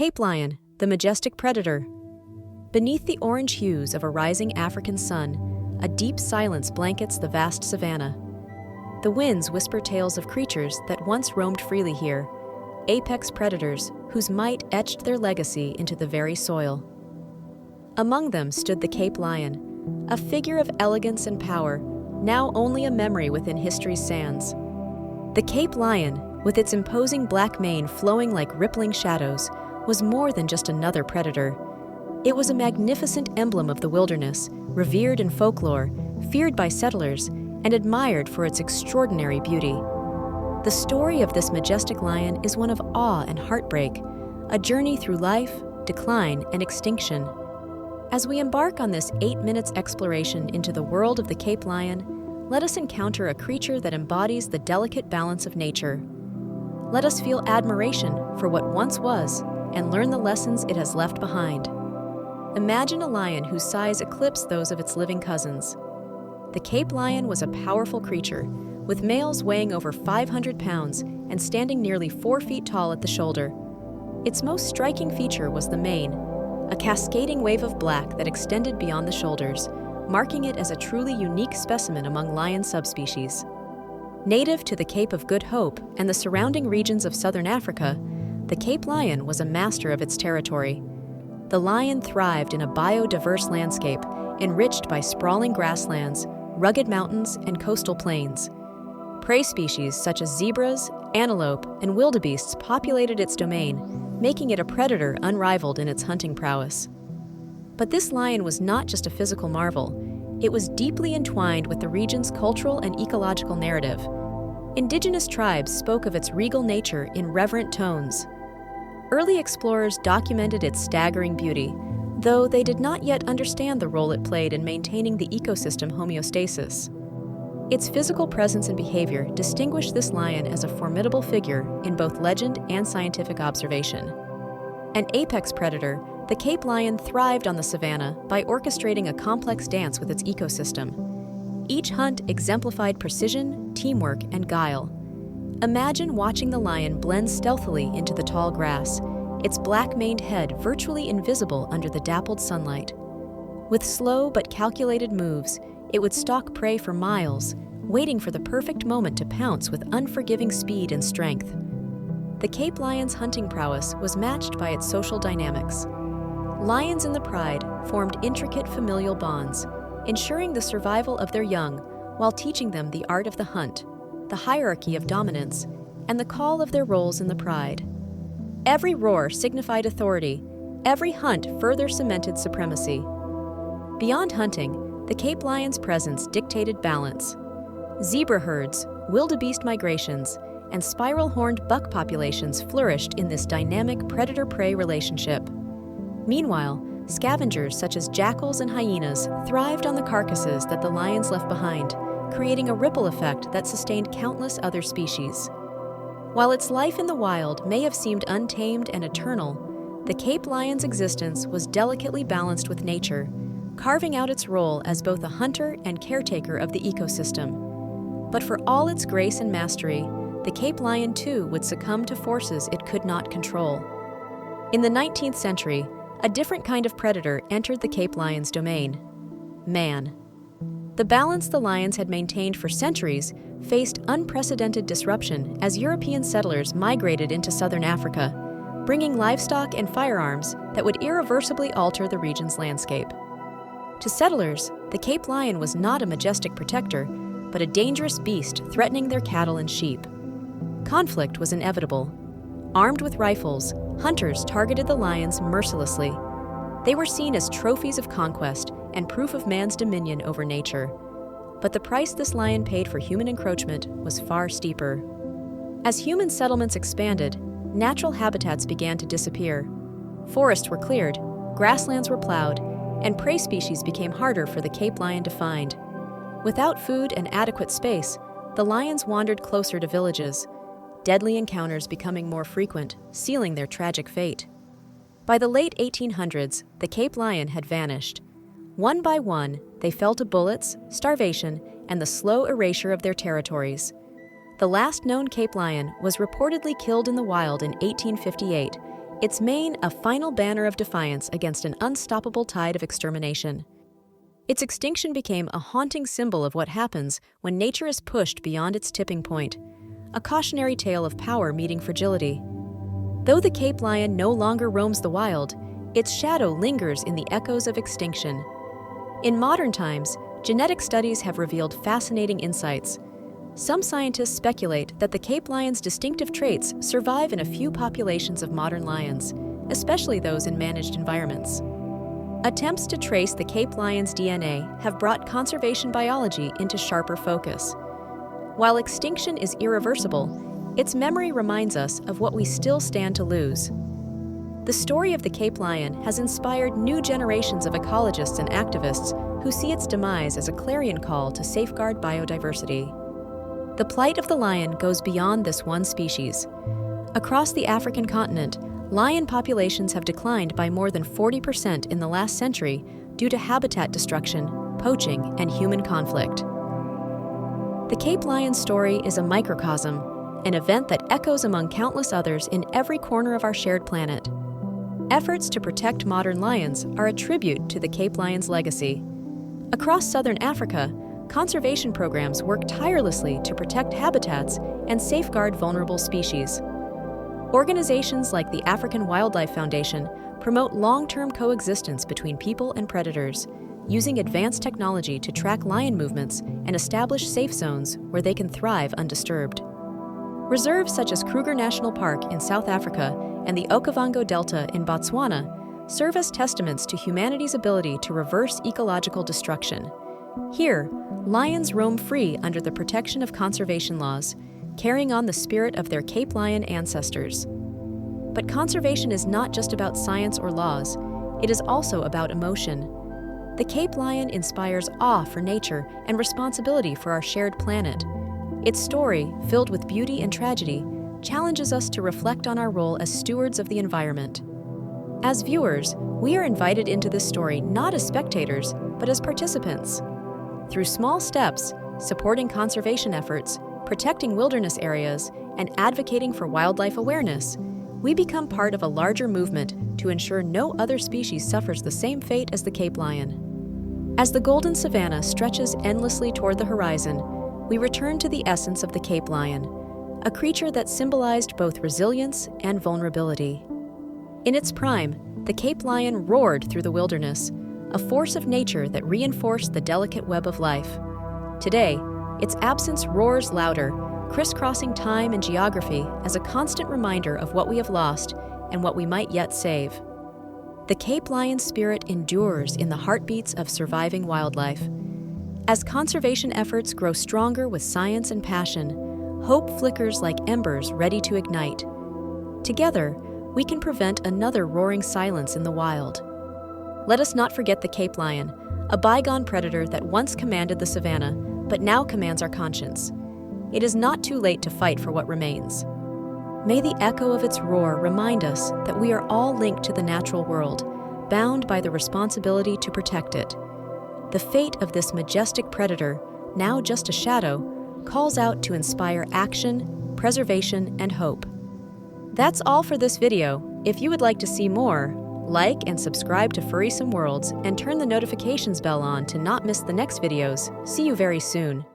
Cape lion, the majestic predator. Beneath the orange hues of a rising African sun, a deep silence blankets the vast savanna. The winds whisper tales of creatures that once roamed freely here, apex predators whose might etched their legacy into the very soil. Among them stood the Cape lion, a figure of elegance and power, now only a memory within history's sands. The Cape lion, with its imposing black mane flowing like rippling shadows, was more than just another predator. It was a magnificent emblem of the wilderness, revered in folklore, feared by settlers, and admired for its extraordinary beauty. The story of this majestic lion is one of awe and heartbreak, a journey through life, decline, and extinction. As we embark on this 8 minutes exploration into the world of the Cape lion, let us encounter a creature that embodies the delicate balance of nature. Let us feel admiration for what once was and learn the lessons it has left behind. Imagine a lion whose size eclipsed those of its living cousins. The Cape lion was a powerful creature, with males weighing over 500 pounds and standing nearly 4 feet tall at the shoulder. Its most striking feature was the mane, a cascading wave of black that extended beyond the shoulders, marking it as a truly unique specimen among lion subspecies. Native to the Cape of Good Hope and the surrounding regions of southern Africa, the Cape lion was a master of its territory. The lion thrived in a biodiverse landscape, enriched by sprawling grasslands, rugged mountains, and coastal plains. Prey species such as zebras, antelope, and wildebeests populated its domain, making it a predator unrivaled in its hunting prowess. But this lion was not just a physical marvel. It was deeply entwined with the region's cultural and ecological narrative. Indigenous tribes spoke of its regal nature in reverent tones. Early explorers documented its staggering beauty, though they did not yet understand the role it played in maintaining the ecosystem homeostasis. Its physical presence and behavior distinguished this lion as a formidable figure in both legend and scientific observation. An apex predator, the Cape lion thrived on the savanna by orchestrating a complex dance with its ecosystem. Each hunt exemplified precision, teamwork, and guile. Imagine watching the lion blend stealthily into the tall grass, its black-maned head virtually invisible under the dappled sunlight. With slow but calculated moves, it would stalk prey for miles, waiting for the perfect moment to pounce with unforgiving speed and strength. The Cape lion's hunting prowess was matched by its social dynamics. Lions in the pride formed intricate familial bonds, ensuring the survival of their young while teaching them the art of the hunt, the hierarchy of dominance, and the call of their roles in the pride. Every roar signified authority, every hunt further cemented supremacy. Beyond hunting, the Cape lion's presence dictated balance. Zebra herds, wildebeest migrations, and spiral-horned buck populations flourished in this dynamic predator-prey relationship. Meanwhile, scavengers such as jackals and hyenas thrived on the carcasses that the lions left behind, creating a ripple effect that sustained countless other species. While its life in the wild may have seemed untamed and eternal, the Cape lion's existence was delicately balanced with nature, carving out its role as both a hunter and caretaker of the ecosystem. But for all its grace and mastery, the Cape lion too would succumb to forces it could not control. In the 19th century, a different kind of predator entered the Cape lion's domain: man. The balance the lions had maintained for centuries faced unprecedented disruption as European settlers migrated into southern Africa, bringing livestock and firearms that would irreversibly alter the region's landscape. To settlers, the Cape lion was not a majestic protector, but a dangerous beast threatening their cattle and sheep. Conflict was inevitable. Armed with rifles, hunters targeted the lions mercilessly. They were seen as trophies of conquest and proof of man's dominion over nature. But the price this lion paid for human encroachment was far steeper. As human settlements expanded, natural habitats began to disappear. Forests were cleared, grasslands were plowed, and prey species became harder for the Cape lion to find. Without food and adequate space, the lions wandered closer to villages, deadly encounters becoming more frequent, sealing their tragic fate. By the late 1800s, the Cape lion had vanished. One by one, they fell to bullets, starvation, and the slow erasure of their territories. The last known Cape lion was reportedly killed in the wild in 1858, its mane a final banner of defiance against an unstoppable tide of extermination. Its extinction became a haunting symbol of what happens when nature is pushed beyond its tipping point, a cautionary tale of power meeting fragility. Though the Cape lion no longer roams the wild, its shadow lingers in the echoes of extinction. In modern times, genetic studies have revealed fascinating insights. Some scientists speculate that the Cape lion's distinctive traits survive in a few populations of modern lions, especially those in managed environments. Attempts to trace the Cape lion's DNA have brought conservation biology into sharper focus. While extinction is irreversible, its memory reminds us of what we still stand to lose. The story of the Cape lion has inspired new generations of ecologists and activists who see its demise as a clarion call to safeguard biodiversity. The plight of the lion goes beyond this one species. Across the African continent, lion populations have declined by more than 40% in the last century due to habitat destruction, poaching, and human conflict. The Cape lion's story is a microcosm, an event that echoes among countless others in every corner of our shared planet. Efforts to protect modern lions are a tribute to the Cape lion's legacy. Across southern Africa, conservation programs work tirelessly to protect habitats and safeguard vulnerable species. Organizations like the African Wildlife Foundation promote long-term coexistence between people and predators, using advanced technology to track lion movements and establish safe zones where they can thrive undisturbed. Reserves such as Kruger National Park in South Africa and the Okavango Delta in Botswana serve as testaments to humanity's ability to reverse ecological destruction. Here, lions roam free under the protection of conservation laws, carrying on the spirit of their Cape lion ancestors. But conservation is not just about science or laws, it is also about emotion. The Cape lion inspires awe for nature and responsibility for our shared planet. Its story, filled with beauty and tragedy, challenges us to reflect on our role as stewards of the environment. As viewers, we are invited into this story not as spectators, but as participants. Through small steps, supporting conservation efforts, protecting wilderness areas, and advocating for wildlife awareness, we become part of a larger movement to ensure no other species suffers the same fate as the Cape lion. As the golden savanna stretches endlessly toward the horizon, we return to the essence of the Cape lion, a creature that symbolized both resilience and vulnerability. In its prime, the Cape lion roared through the wilderness, a force of nature that reinforced the delicate web of life. Today, its absence roars louder, crisscrossing time and geography as a constant reminder of what we have lost and what we might yet save. The Cape lion's spirit endures in the heartbeats of surviving wildlife. As conservation efforts grow stronger with science and passion, hope flickers like embers ready to ignite. Together, we can prevent another roaring silence in the wild. Let us not forget the Cape lion, a bygone predator that once commanded the savanna, but now commands our conscience. It is not too late to fight for what remains. May the echo of its roar remind us that we are all linked to the natural world, bound by the responsibility to protect it. The fate of this majestic predator, now just a shadow, calls out to inspire action, preservation, and hope. That's all for this video. If you would like to see more, like and subscribe to Furrysome Worlds and turn the notifications bell on to not miss the next videos. See you very soon.